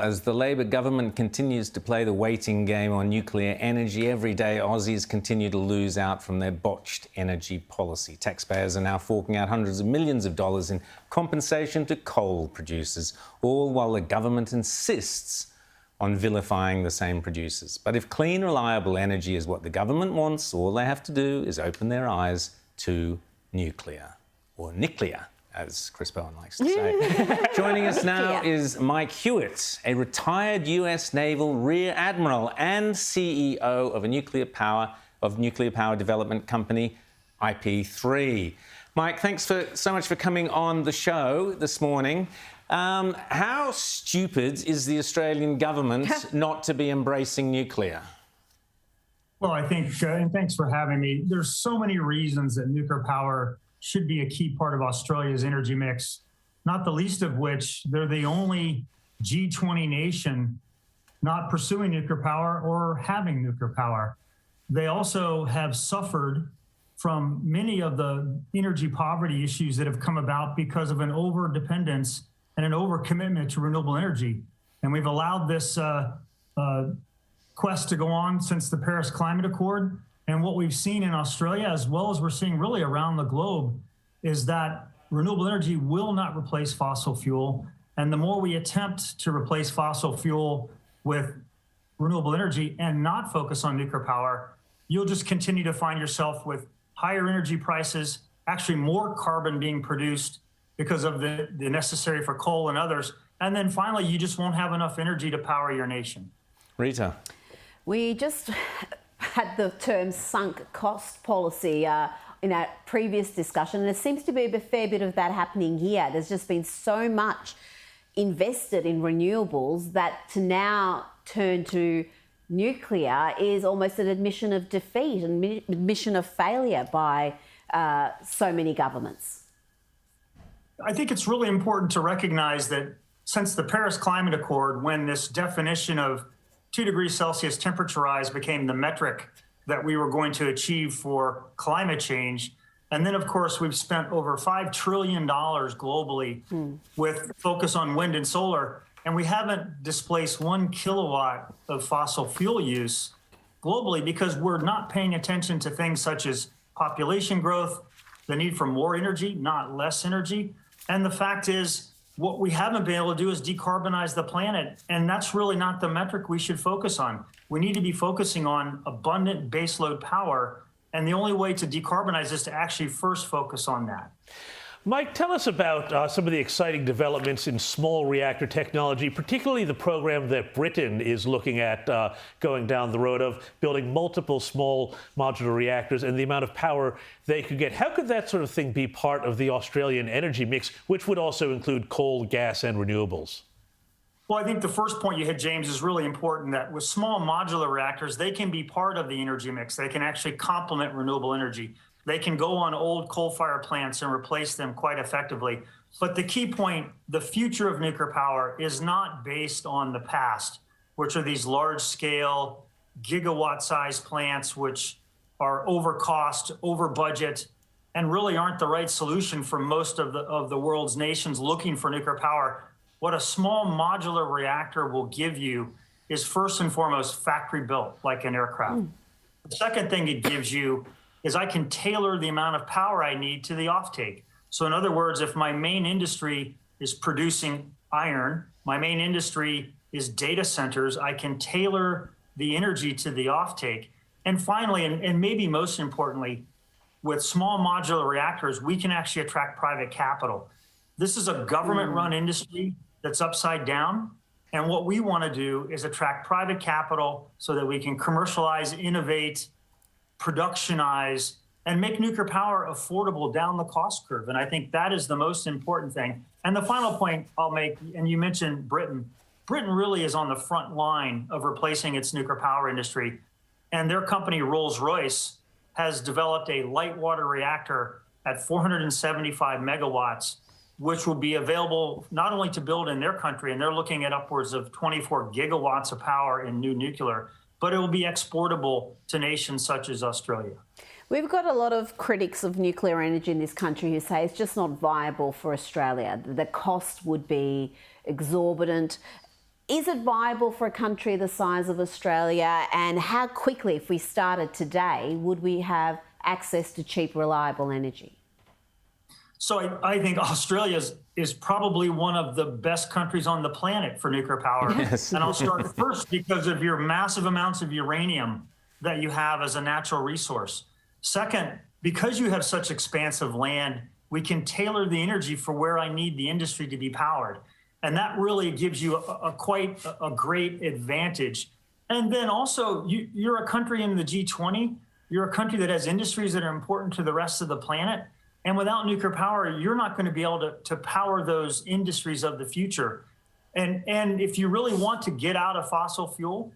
As the Labor government continues to play the waiting game on nuclear energy, every day Aussies continue to lose out from their botched energy policy. Taxpayers are now forking out hundreds of millions of dollars in compensation to coal producers, all while the government insists on vilifying the same producers. But if clean, reliable energy is what the government wants, all they have to do is open their eyes to nuclear, or nuclear, as Chris Bowen likes to say. Joining us now is Mike Hewitt, a retired US Naval Rear Admiral and CEO of a nuclear power development company, IP3. Mike, thanks so much for coming on the show this morning. How stupid is the Australian government not to be embracing nuclear? Well, I think, and thanks for having me, there's so many reasons that nuclear power should be a key part of Australia's energy mix, not the least of which they're the only G20 nation not pursuing nuclear power or having nuclear power. They also have suffered from many of the energy poverty issues that have come about because of an over-dependence and an over-commitment to renewable energy. And we've allowed this quest to go on since the Paris Climate Accord. And what we've seen in Australia, as well as we're seeing really around the globe, is that renewable energy will not replace fossil fuel. And the more we attempt to replace fossil fuel with renewable energy and not focus on nuclear power, you'll just continue to find yourself with higher energy prices, actually more carbon being produced because of the necessary for coal and others. And then finally, you just won't have enough energy to power your nation. Rita. We just had the term sunk cost policy in our previous discussion, and there seems to be a fair bit of that happening here. There's just been so much invested in renewables that to now turn to nuclear is almost an admission of defeat and admission of failure by so many governments. I think it's really important to recognize that since the Paris Climate Accord, when this definition of 2 degrees Celsius temperature rise became the metric that we were going to achieve for climate change. And then, of course, we've spent over $5 trillion globally with focus on wind and solar, and we haven't displaced 1 kilowatt of fossil fuel use globally because we're not paying attention to things such as population growth, the need for more energy, not less energy. And the fact is, what we haven't been able to do is decarbonize the planet. And that's really not the metric we should focus on. We need to be focusing on abundant baseload power. And the only way to decarbonize is to actually first focus on that. Mike, tell us about some of the exciting developments in small reactor technology, particularly the program that Britain is looking at going down the road of building multiple small modular reactors and the amount of power they could get. How could that sort of thing be part of the Australian energy mix, which would also include coal, gas, and renewables? Well, I think the first point you hit, James, is really important, that with small modular reactors, they can be part of the energy mix. They can actually complement renewable energy. They can go on old coal-fired plants and replace them quite effectively. But the key point, the future of nuclear power is not based on the past, which are these large-scale, gigawatt-sized plants which are over-cost, over-budget, and really aren't the right solution for most of the world's nations looking for nuclear power. What a small modular reactor will give you is first and foremost factory-built, like an aircraft. The second thing it gives you is I can tailor the amount of power I need to the offtake. So in other words, if my main industry is producing iron, my main industry is data centers, I can tailor the energy to the offtake. And finally, and maybe most importantly, with small modular reactors, we can actually attract private capital. This is a government-run industry that's upside down. And what we want to do is attract private capital so that we can commercialize, innovate, productionize, and make nuclear power affordable down the cost curve. And I think that is the most important thing. And the final point I'll make, and you mentioned Britain. Britain really is on the front line of replacing its nuclear power industry. And their company, Rolls-Royce, has developed a light water reactor at 475 megawatts, which will be available not only to build in their country, and they're looking at upwards of 24 gigawatts of power in new nuclear, but it will be exportable to nations such as Australia. We've got a lot of critics of nuclear energy in this country who say it's just not viable for Australia. The cost would be exorbitant. Is it viable for a country the size of Australia? And how quickly, if we started today, would we have access to cheap, reliable energy? So I think Australia is probably one of the best countries on the planet for nuclear power. Yes. And I'll start first because of your massive amounts of uranium that you have as a natural resource. Second, because you have such expansive land, we can tailor the energy for where I need the industry to be powered. And that really gives you quite a great advantage. And then also, you're a country in the G20. You're a country that has industries that are important to the rest of the planet. And without nuclear power, you're not going to be able to power those industries of the future. And if you really want to get out of fossil fuel,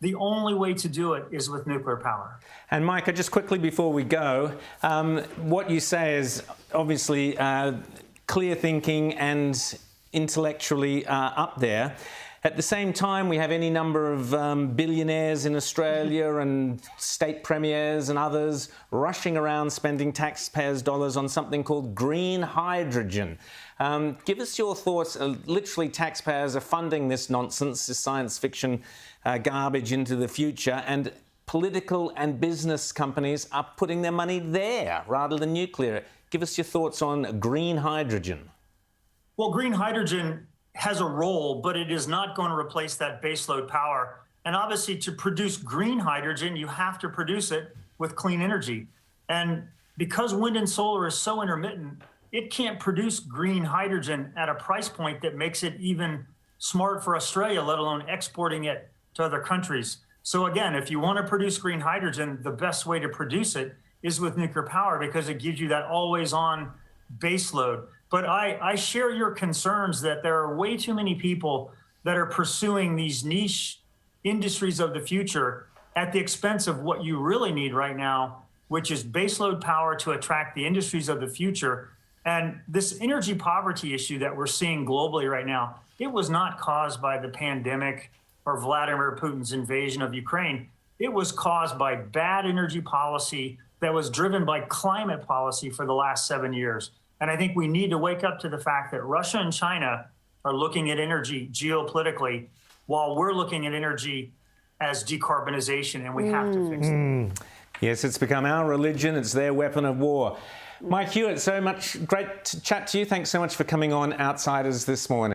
the only way to do it is with nuclear power. And Micah, just quickly before we go, what you say is obviously clear thinking and intellectually up there. At the same time, we have any number of billionaires in Australia and state premiers and others rushing around spending taxpayers' dollars on something called green hydrogen. Give us your thoughts. Literally, taxpayers are funding this nonsense, this science fiction garbage into the future, and political and business companies are putting their money there rather than nuclear. Give us your thoughts on green hydrogen. Well, green hydrogen has a role, but it is not going to replace that baseload power. And obviously, to produce green hydrogen, you have to produce it with clean energy. And because wind and solar is so intermittent, it can't produce green hydrogen at a price point that makes it even smart for Australia, let alone exporting it to other countries. So again, if you want to produce green hydrogen, the best way to produce it is with nuclear power because it gives you that always-on baseload. But I share your concerns that there are way too many people that are pursuing these niche industries of the future at the expense of what you really need right now, which is baseload power to attract the industries of the future. And this energy poverty issue that we're seeing globally right now, it was not caused by the pandemic or Vladimir Putin's invasion of Ukraine. It was caused by bad energy policy that was driven by climate policy for the last 7 years. And I think we need to wake up to the fact that Russia and China are looking at energy geopolitically while we're looking at energy as decarbonization, and we have to fix it. Yes, it's become our religion. It's their weapon of war. Mike Hewitt, so much great to chat to you. Thanks so much for coming on Outsiders this morning.